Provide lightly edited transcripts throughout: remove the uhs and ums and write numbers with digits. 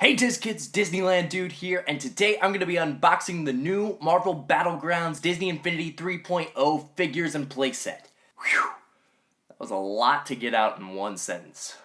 Hey Diz Kids, Disneyland Dude here, and today I'm going to be unboxing the new Marvel Battlegrounds Disney Infinity 3.0 figures and playset. Whew, that was a lot to get out in one sentence.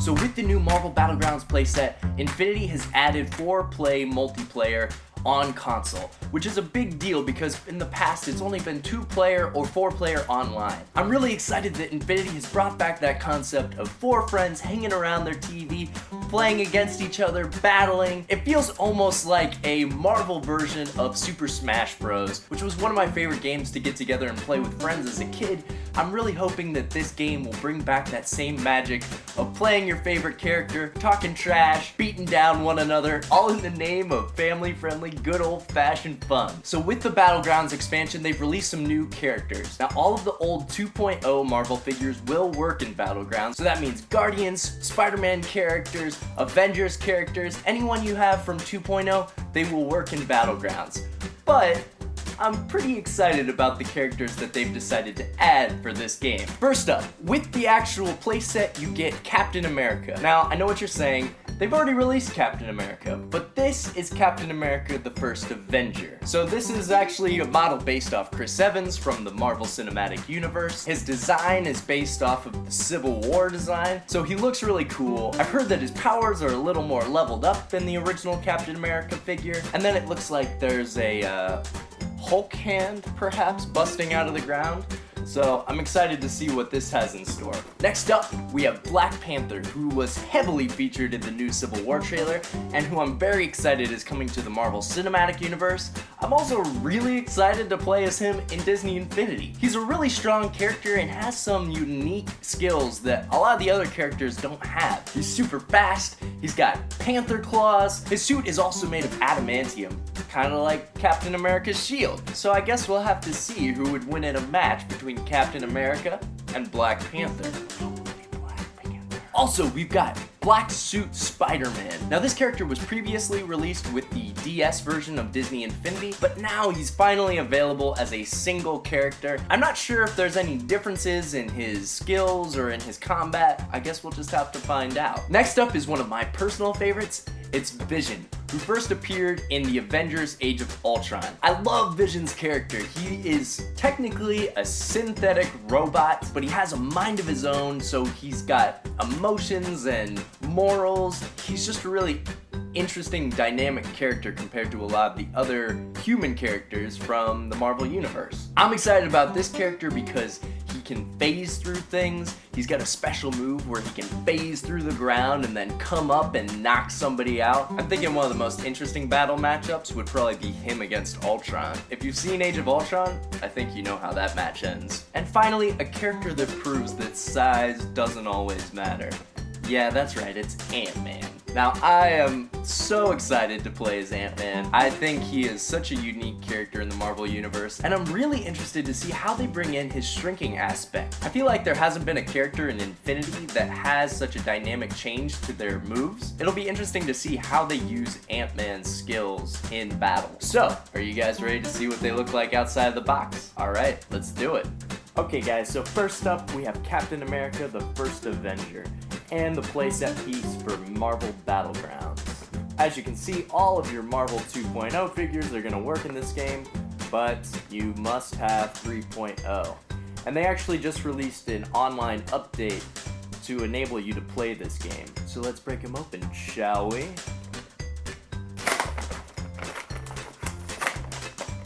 So with the new Marvel Battlegrounds playset, Infinity has added 4-play multiplayer on console, which is a big deal because in the past it's only been 2-player or 4-player online. I'm really excited that Infinity has brought back that concept of 4 friends hanging around their TV, playing against each other, battling. It feels almost like a Marvel version of Super Smash Bros., which was one of my favorite games to get together and play with friends as a kid. I'm really hoping that this game will bring back that same magic of playing your favorite character, talking trash, beating down one another, all in the name of family-friendly, good old-fashioned fun. So with the Battlegrounds expansion, they've released some new characters. Now all of the old 2.0 Marvel figures will work in Battlegrounds, so that means Guardians, Spider-Man characters, Avengers characters, anyone you have from 2.0, they will work in Battlegrounds. But I'm pretty excited about the characters that they've decided to add for this game. First up, with the actual playset, you get Captain America. Now, I know what you're saying. They've already released Captain America, but this is Captain America the First Avenger. So this is actually a model based off Chris Evans from the Marvel Cinematic Universe. His design is based off of the Civil War design, so he looks really cool. I've heard that his powers are a little more leveled up than the original Captain America figure, and then it looks like there's a Hulk hand, perhaps, busting out of the ground. So I'm excited to see what this has in store. Next up, we have Black Panther, who was heavily featured in the new Civil War trailer, and who I'm very excited is coming to the Marvel Cinematic Universe. I'm also really excited to play as him in Disney Infinity. He's a really strong character and has some unique skills that a lot of the other characters don't have. He's super fast, he's got panther claws, his suit is also made of adamantium, kind of like Captain America's shield. So I guess we'll have to see who would win in a match between Captain America and Black Panther. Also, we've got Black Suit Spider-Man. Now, this character was previously released with the DS version of Disney Infinity, but now he's finally available as a single character. I'm not sure if there's any differences in his skills or in his combat. I guess we'll just have to find out. Next up is one of my personal favorites. It's Vision, who first appeared in the Avengers Age of Ultron. I love Vision's character. He is technically a synthetic robot, but he has a mind of his own, so he's got emotions and morals. He's just a really interesting, dynamic character compared to a lot of the other human characters from the Marvel Universe. I'm excited about this character because he can phase through things. He's got a special move where he can phase through the ground and then come up and knock somebody out. I'm thinking one of the most interesting battle matchups would probably be him against Ultron. If you've seen Age of Ultron, I think you know how that match ends. And finally, a character that proves that size doesn't always matter. Yeah, that's right, it's Ant-Man. Now, I am so excited to play as Ant-Man. I think he is such a unique character in the Marvel Universe, and I'm really interested to see how they bring in his shrinking aspect. I feel like there hasn't been a character in Infinity that has such a dynamic change to their moves. It'll be interesting to see how they use Ant-Man's skills in battle. So, are you guys ready to see what they look like outside of the box? Alright, let's do it. Okay guys, so first up we have Captain America the First Avenger, and the playset piece for Marvel Battlegrounds. As you can see, all of your Marvel 2.0 figures are going to work in this game, but you must have 3.0. And they actually just released an online update to enable you to play this game. So let's break them open, shall we?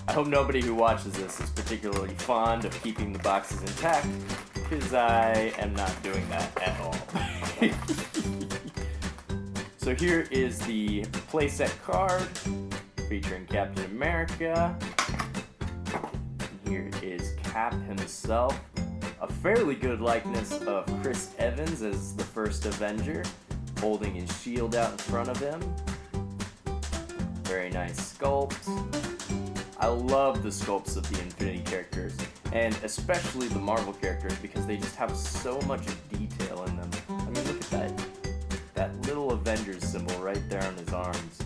I hope nobody who watches this is particularly fond of keeping the boxes intact, because I am not doing that at all. So here is the playset card featuring Captain America. Here is Cap himself. A fairly good likeness of Chris Evans as the First Avenger, holding his shield out in front of him. Very nice sculpt. I love the sculpts of the Infinity characters, and especially the Marvel characters, because they just have so much detail in them. I mean, look at that little Avengers symbol right there on his arms.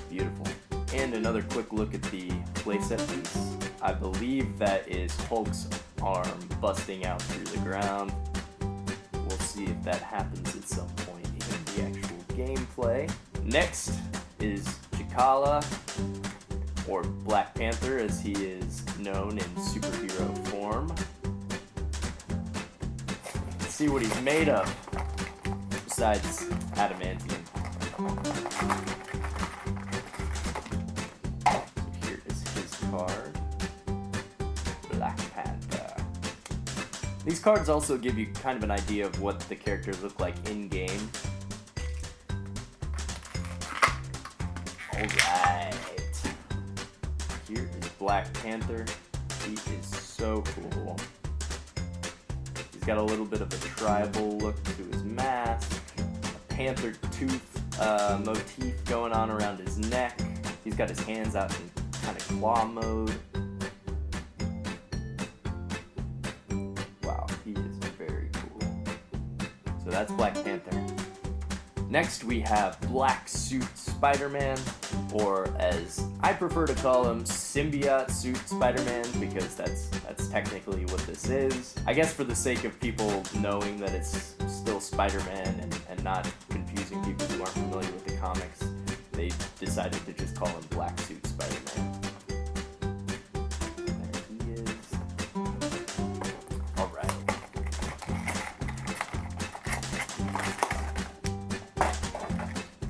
Beautiful. And another quick look at the playset piece. I believe that is Hulk's arm busting out through the ground. We'll see if that happens at some point in the actual gameplay. Next is T'Challa, or Black Panther as he is known in superhero form. Let's see what he's made of, besides adamantium. So here is his card, Black Panther. These cards also give you kind of an idea of what the characters look like in-game. Alright. Here is Black Panther. He is so cool. He's got a little bit of a tribal look to his mask. A panther tooth motif going on around his neck. He's got his hands out in kind of claw mode. Wow, he is very cool. So that's Black Panther. Next we have Black Suit Spider-Man, or as I prefer to call him, Symbiote Suit Spider-Man, because that's technically what this is. I guess for the sake of people knowing that it's still Spider-Man and not confusing people who aren't familiar with the comics, they decided to just call him Black Suit Spider-Man. There he is. Alright.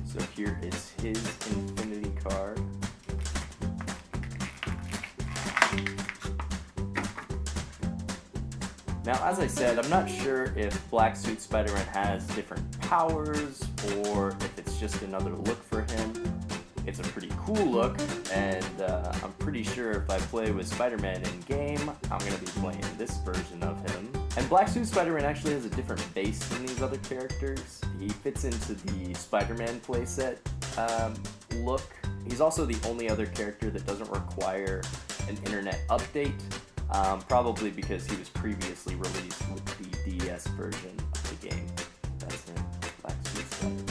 So here is his Infinity card. Now, as I said, I'm not sure if Black Suit Spider-Man has different powers or if it's just another look for him. It's a pretty cool look, and I'm pretty sure if I play with Spider-Man in-game, I'm going to be playing this version of him. And Black Suit Spider-Man actually has a different base than these other characters. He fits into the Spider-Man playset look. He's also the only other character that doesn't require an internet update, probably because he was previously released with the DS version of the game. That's him, Black Suit Spider-Man.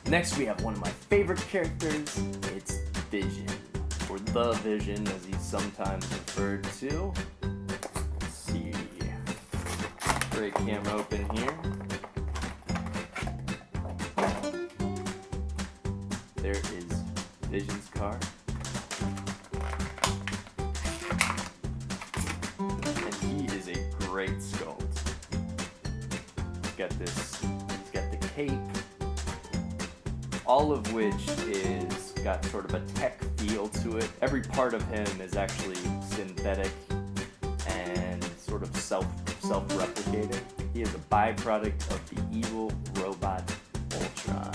Next we have one of my favorite characters. It's Vision, or the Vision as he's sometimes referred to. Let's see. Break him open here. There is Vision's card. And he is a great sculpt. He's got the cape, all of which is got sort of a tech feel to it. Every part of him is actually synthetic and sort of self-replicating. He is a byproduct of the evil robot Ultron.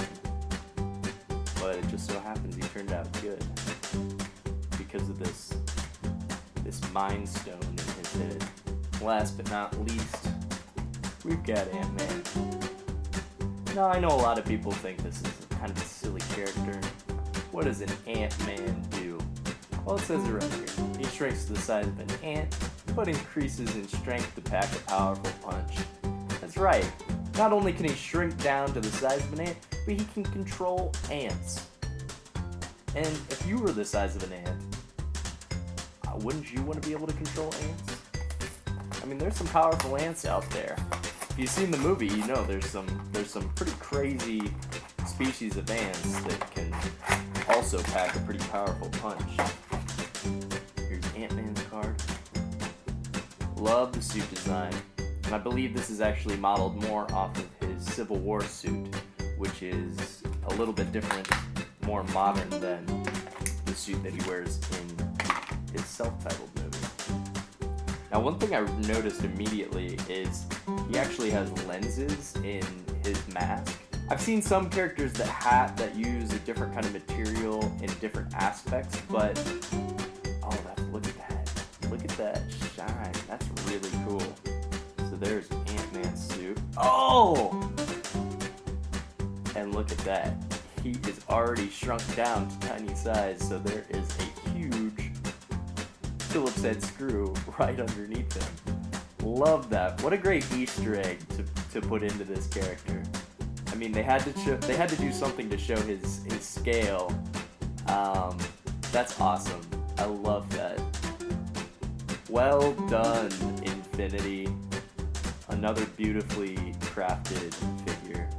But it just so happens he turned out good because of this Mind Stone in his head. Last but not least, we've got Ant-Man. Now, I know a lot of people think this is kind of a silly character. What does an Ant-Man do? Well, it says it right here. He shrinks to the size of an ant, but increases in strength to pack a powerful punch. That's right. Not only can he shrink down to the size of an ant, but he can control ants. And if you were the size of an ant, wouldn't you want to be able to control ants? I mean, there's some powerful ants out there. If you've seen the movie, you know there's some pretty crazy species of ants that can also pack a pretty powerful punch. Here's Ant-Man's card. Love the suit design. And I believe this is actually modeled more off of his Civil War suit, which is a little bit different, more modern than the suit that he wears in his self-titled movie. Now, one thing I noticed immediately is he actually has lenses in his mask. I've seen some characters that use a different kind of material in different aspects, but look at that shine. That's really cool. So there's Ant-Man's suit. Oh! And look at that. He is already shrunk down to tiny size, so there is a huge Phillips head screw right underneath him. Love that. What a great Easter egg to put into this character. I mean, they had to do something to show his scale. That's awesome. I love that. Well done, Infinity. Another beautifully crafted figure.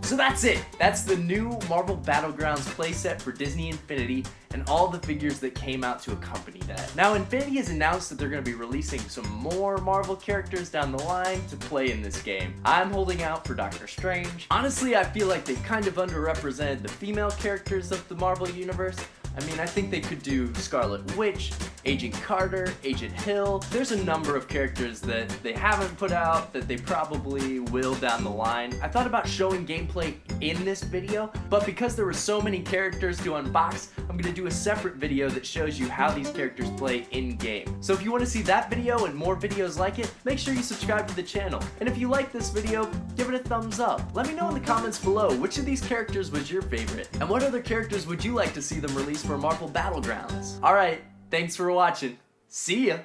So that's it. That's the new Marvel Battlegrounds playset for Disney Infinity and all the figures that came out to accompany that. Now, Infinity has announced that they're going to be releasing some more Marvel characters down the line to play in this game. I'm holding out for Doctor Strange. Honestly, I feel like they've kind of underrepresented the female characters of the Marvel Universe. I mean, I think they could do Scarlet Witch, Agent Carter, Agent Hill. There's a number of characters that they haven't put out that they probably will down the line. I thought about showing gameplay in this video, but because there were so many characters to unbox, I'm gonna do a separate video that shows you how these characters play in-game. So if you want to see that video and more videos like it, make sure you subscribe to the channel. And if you like this video, give it a thumbs up. Let me know in the comments below which of these characters was your favorite, and what other characters would you like to see them release for Marvel Battlegrounds. Alright, thanks for watching. See ya!